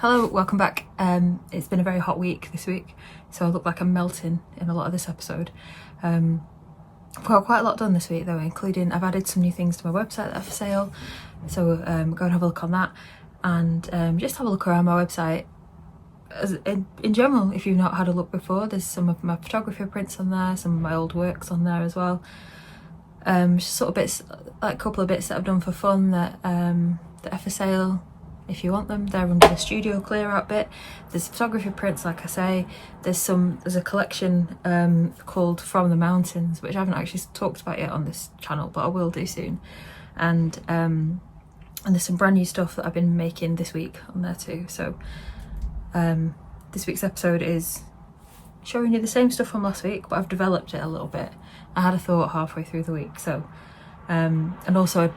Hello, welcome back. It's been a very hot week this week, so I look like I'm melting in a lot of this episode. I've got quite a lot done this week though, including I've added some new things to my website that are for sale, so go and have a look on that, and just have a look around my website. In general, if you've not had a look before, there's some of my photography prints on there, some of my old works on there as well. Just sort of bits, like a couple of bits that I've done for fun that are for sale. If you want them, they're under the studio clear out bit. There's photography prints, like I say. There's a collection called From the Mountains, which I haven't actually talked about yet on this channel, but I will do soon. And there's some brand new stuff that I've been making this week on there too. So this week's episode is showing you the same stuff from last week, but I've developed it a little bit. I had a thought halfway through the week, so and also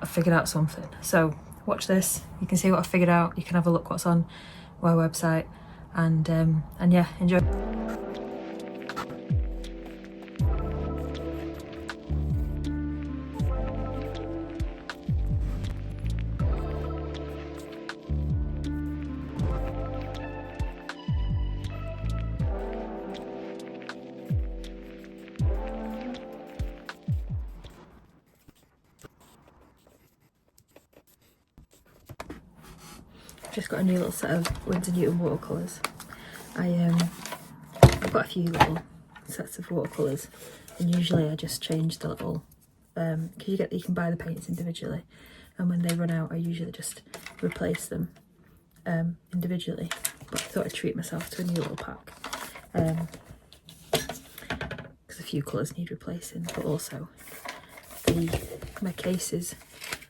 I figured out something. So watch this, you can see what I figured out, you can have a look what's on my website, and yeah, enjoy. Just got a new little set of Windermere watercolours. I've got a few little sets of watercolours, and usually I just change the little because you can buy the paints individually, and when they run out I usually just replace them individually, but I thought I'd treat myself to a new little pack because a few colours need replacing, but also my cases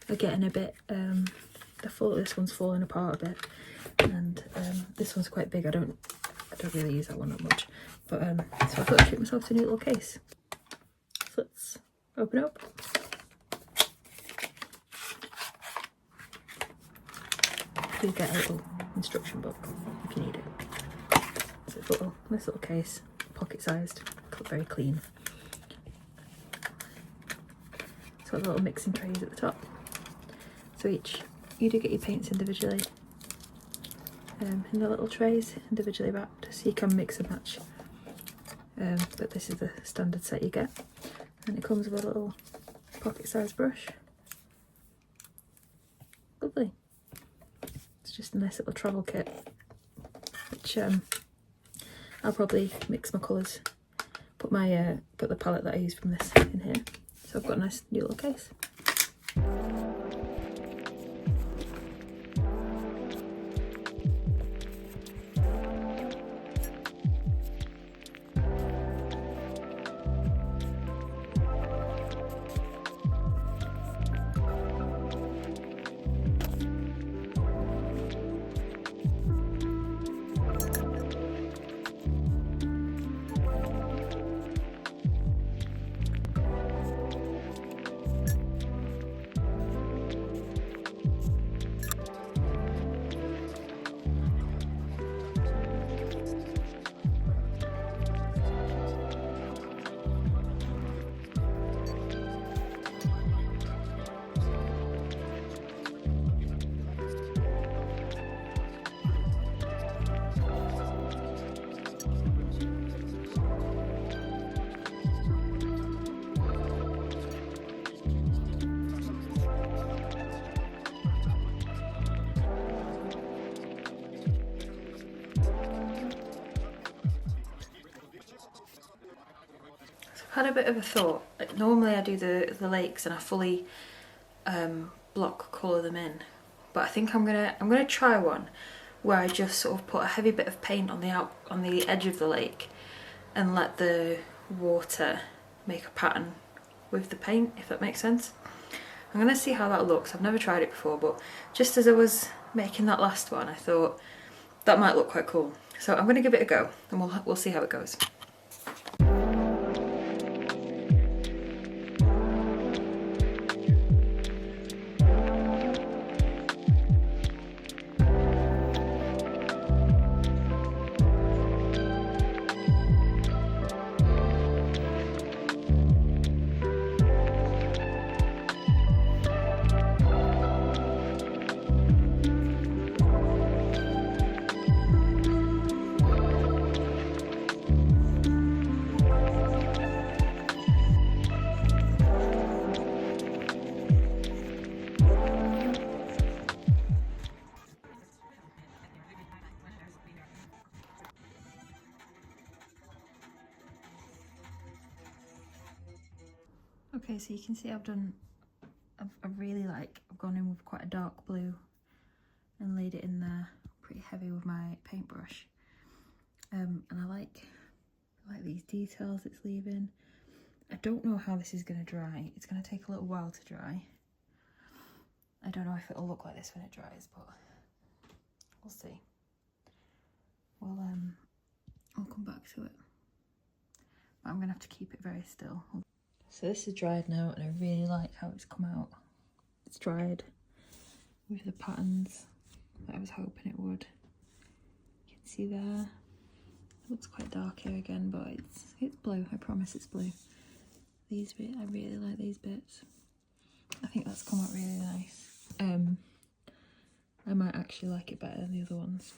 are getting a bit this one's falling apart a bit, and this one's quite big. I don't really use that one that much, but so I thought I'd treat myself to a new little case. So let's open it up. You get a little instruction book if you need it. So it's a nice little case, pocket sized, very clean. It's got the little mixing trays at the top. So you do get your paints individually in the little trays, individually wrapped, so you can mix and match. But this is the standard set you get, and it comes with a little pocket-sized brush. Lovely. It's just a nice little travel kit, which I'll probably mix my colours. Put the palette that I used from this in here. So I've got a nice new little case. Had a bit of a thought. Like, normally I do the lakes and I fully block colour them in, but I think I'm gonna try one where I just sort of put a heavy bit of paint on the edge of the lake and let the water make a pattern with the paint, if that makes sense. I'm gonna see how that looks. I've never tried it before, but just as I was making that last one I thought that might look quite cool. So I'm gonna give it a go and we'll see how it goes. Okay, so you can see I've really I've gone in with quite a dark blue and laid it in there pretty heavy with my paintbrush. And I like these details it's leaving. I don't know how this is going to dry. It's going to take a little while to dry. I don't know if it'll look like this when it dries, but we'll see. Well, I'll come back to it. But I'm going to have to keep it very still. So this is dried now, and I really like how it's come out. It's dried with the patterns that I was hoping it would. You can see there. It looks quite dark here again, but it's blue. I promise it's blue. These bits, I really like these bits. I think that's come out really nice. I might actually like it better than the other ones.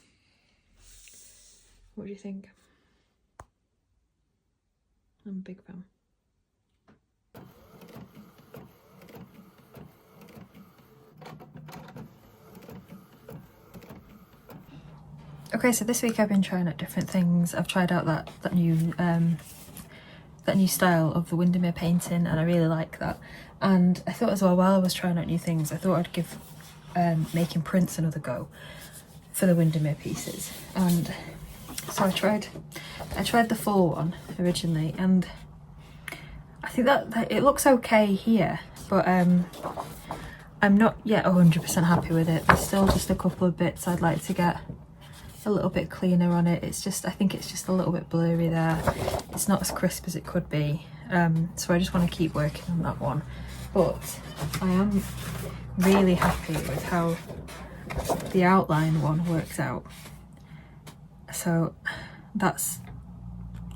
What do you think? I'm a big fan. Okay, so this week I've been trying out different things. I've tried out that new style of the Windermere painting, and I really like that. And I thought as well, while I was trying out new things, I thought I'd give making prints another go for the Windermere pieces. And so I tried the full one originally, and I think that it looks okay here, but I'm not yet 100% happy with it. There's still just a couple of bits I'd like to get a little bit cleaner on it. It's just, I think it's just a little bit blurry there. It's not as crisp as it could be. So I just want to keep working on that one. But I am really happy with how the outline one works out. So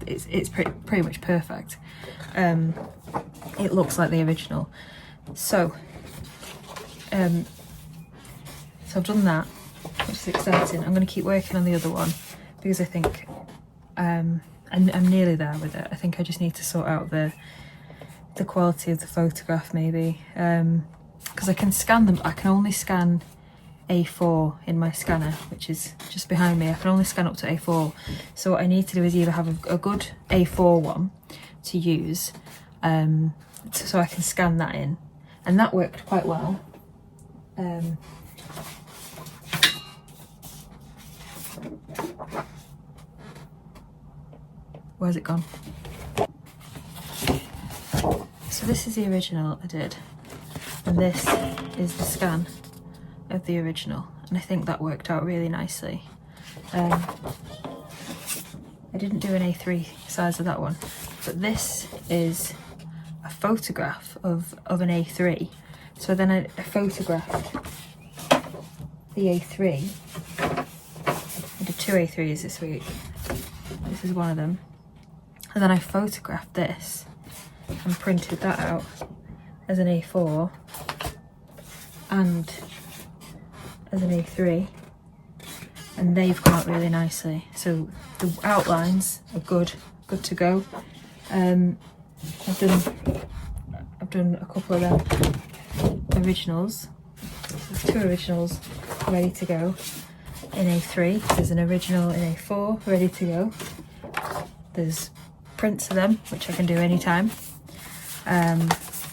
it's pretty much perfect. It looks like the original. So I've done that, which is exciting. I'm going to keep working on the other one because I think I'm nearly there with it. I think I just need to sort out the quality of the photograph maybe, because I can scan them. I can only scan A4 in my scanner, which is just behind me. I can only scan up to A4. So what I need to do is either have a good A4 one to use, so I can scan that in, and that worked quite well. Where's it gone? So this is the original I did, and this is the scan of the original, and I think that worked out really nicely. I didn't do an A3 size of that one, but this is a photograph of an A3. So then I photographed the A3. I did 2 A3s this week. This is one of them. And then I photographed this and printed that out as an A4 and as an A3, and they've come out really nicely. So the outlines are good to go. I've done a couple of them originals. There's 2 originals ready to go in A3. There's an original in A4 ready to go. There's prints of them, which I can do anytime.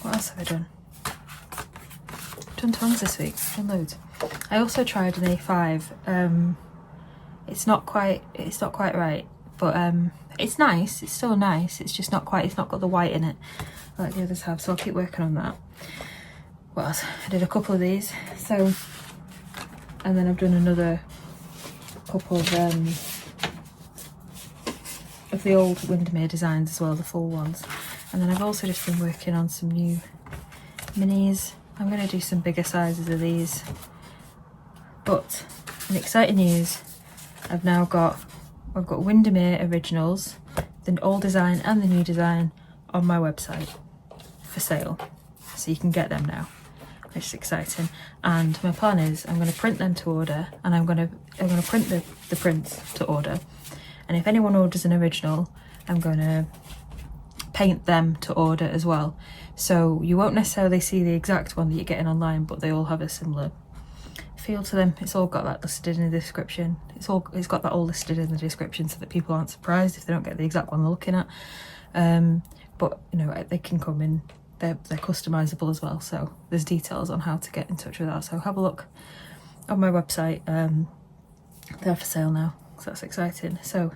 What else have I done? I've done tons this week. I've done loads. I also tried an A5. It's not quite right, but it's nice. It's still nice. It's just not quite. It's not got the white in it like the others have. So I'll keep working on that. What else? I did a couple of these. So, and then I've done another couple of the old Windermere designs as well, the full ones. And then I've also just been working on some new minis. I'm going to do some bigger sizes of these. But in exciting news, I've got Windermere originals, the old design and the new design, on my website for sale. So you can get them now, which is exciting. And my plan is I'm going to print them to order, and I'm going to print the prints to order. And if anyone orders an original, I'm going to paint them to order as well. So you won't necessarily see the exact one that you're getting online, but they all have a similar feel to them. It's all got that listed in the description. It's got that all listed in the description so that people aren't surprised if they don't get the exact one they're looking at. But you know, they can come in they're customizable as well, so there's details on how to get in touch with that, so have a look on my website. They're for sale now, so that's exciting. So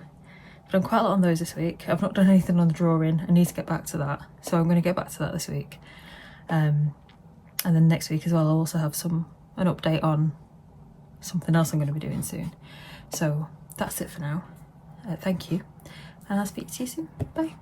I've done quite a lot on those this week. I've not done anything on the drawing. I need to get back to that, so I'm going to get back to that this week. And then next week as well, I'll also have an update on something else I'm going to be doing soon. So that's it for now. Thank you, and I'll speak to you soon. Bye.